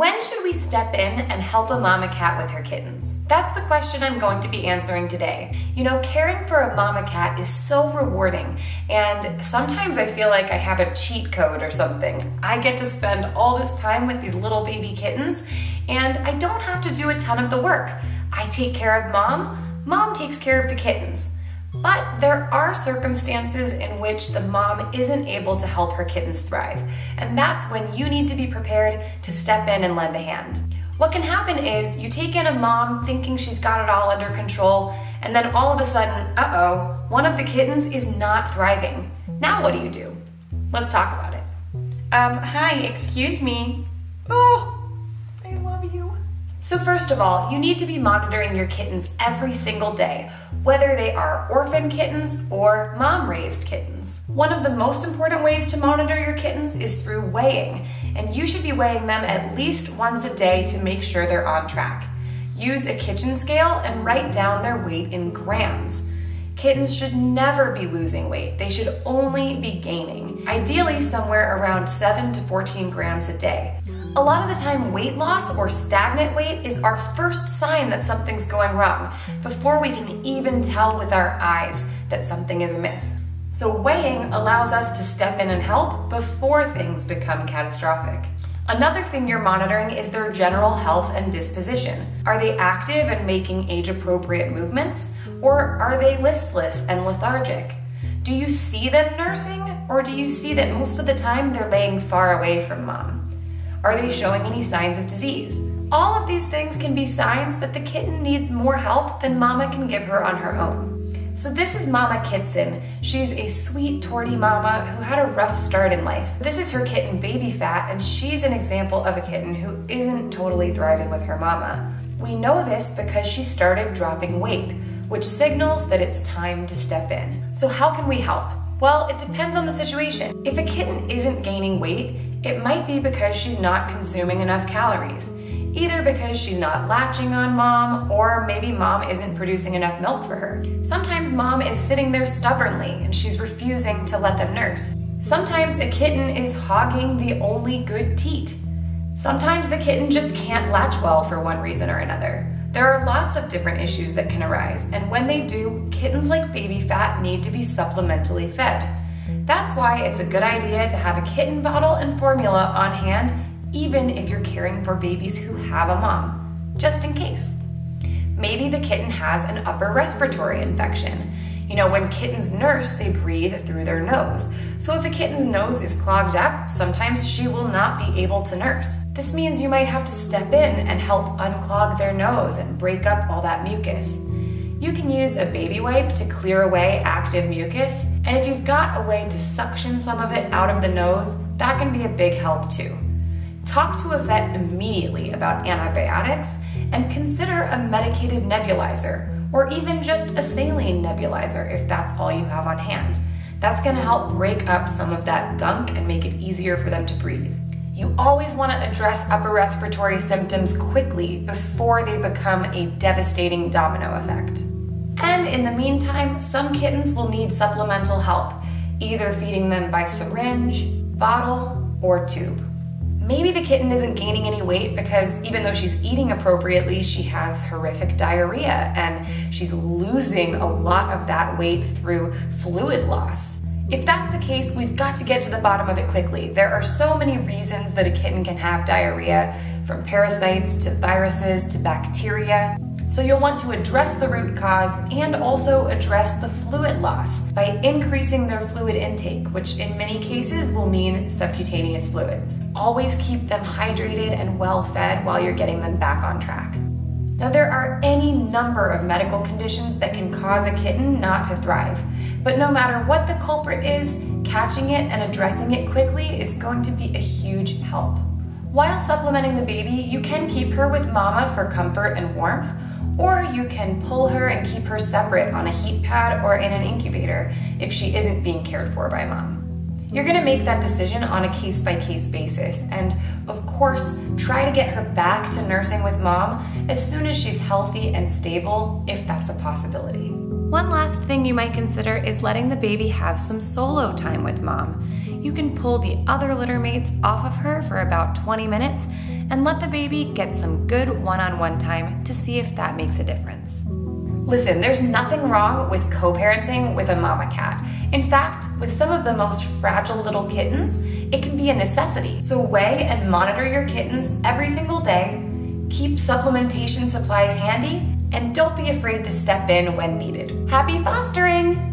When should we step in and help a mama cat with her kittens? That's the question I'm going to be answering today. You know, caring for a mama cat is so rewarding, and sometimes I feel like I have a cheat code or something. I get to spend all this time with these little baby kittens, and I don't have to do a ton of the work. I take care of mom takes care of the kittens. But there are circumstances in which the mom isn't able to help her kittens thrive, and that's when you need to be prepared to step in and lend a hand. What can happen is you take in a mom thinking she's got it all under control, and then all of a sudden, one of the kittens is not thriving. Now what do? Let's talk about it. Hi, excuse me. Oh, I love you. So first of all, you need to be monitoring your kittens every single day, whether they are orphan kittens or mom-raised kittens. One of the most important ways to monitor your kittens is through weighing, and you should be weighing them at least once a day to make sure they're on track. Use a kitchen scale and write down their weight in grams. Kittens should never be losing weight. They should only be gaining, ideally somewhere around 7 to 14 grams a day. A lot of the time, weight loss or stagnant weight is our first sign that something's going wrong, before we can even tell with our eyes that something is amiss. So weighing allows us to step in and help before things become catastrophic. Another thing you're monitoring is their general health and disposition. Are they active and making age-appropriate movements, or are they listless and lethargic? Do you see them nursing, or do you see that most of the time they're laying far away from mom? Are they showing any signs of disease? All of these things can be signs that the kitten needs more help than mama can give her on her own. So this is Mama Kitten. She's a sweet, torty mama who had a rough start in life. This is her kitten, Baby Fat, and she's an example of a kitten who isn't totally thriving with her mama. We know this because she started dropping weight, which signals that it's time to step in. So how can we help? Well, it depends on the situation. If a kitten isn't gaining weight, it might be because she's not consuming enough calories, either because she's not latching on mom, or maybe mom isn't producing enough milk for her. Sometimes mom is sitting there stubbornly and she's refusing to let them nurse. Sometimes a kitten is hogging the only good teat. Sometimes the kitten just can't latch well for one reason or another. There are lots of different issues that can arise, and when they do, kittens like Baby Fat need to be supplementally fed. That's why it's a good idea to have a kitten bottle and formula on hand, even if you're caring for babies who have a mom, just in case. Maybe the kitten has an upper respiratory infection. You know, when kittens nurse, they breathe through their nose. So if a kitten's nose is clogged up, sometimes she will not be able to nurse. This means you might have to step in and help unclog their nose and break up all that mucus. You can use a baby wipe to clear away active mucus, and if you've got a way to suction some of it out of the nose, that can be a big help too. Talk to a vet immediately about antibiotics, and consider a medicated nebulizer, or even just a saline nebulizer if that's all you have on hand. That's gonna help break up some of that gunk and make it easier for them to breathe. You always wanna address upper respiratory symptoms quickly before they become a devastating domino effect. And in the meantime, some kittens will need supplemental help, either feeding them by syringe, bottle, or tube. Maybe the kitten isn't gaining any weight because even though she's eating appropriately, she has horrific diarrhea and she's losing a lot of that weight through fluid loss. If that's the case, we've got to get to the bottom of it quickly. There are so many reasons that a kitten can have diarrhea, from parasites to viruses to bacteria. So you'll want to address the root cause and also address the fluid loss by increasing their fluid intake, which in many cases will mean subcutaneous fluids. Always keep them hydrated and well fed while you're getting them back on track. Now, there are any number of medical conditions that can cause a kitten not to thrive, but no matter what the culprit is, catching it and addressing it quickly is going to be a huge help. While supplementing the baby, you can keep her with mama for comfort and warmth, or you can pull her and keep her separate on a heat pad or in an incubator if she isn't being cared for by mom. You're gonna make that decision on a case-by-case basis, and of course, try to get her back to nursing with mom as soon as she's healthy and stable, if that's a possibility. One last thing you might consider is letting the baby have some solo time with mom. you can pull the other litter mates off of her for about 20 minutes and let the baby get some good one-on-one time to see if that makes a difference. Listen, there's nothing wrong with co-parenting with a mama cat. In fact, with some of the most fragile little kittens, it can be a necessity. So weigh and monitor your kittens every single day, keep supplementation supplies handy, and don't be afraid to step in when needed. Happy fostering!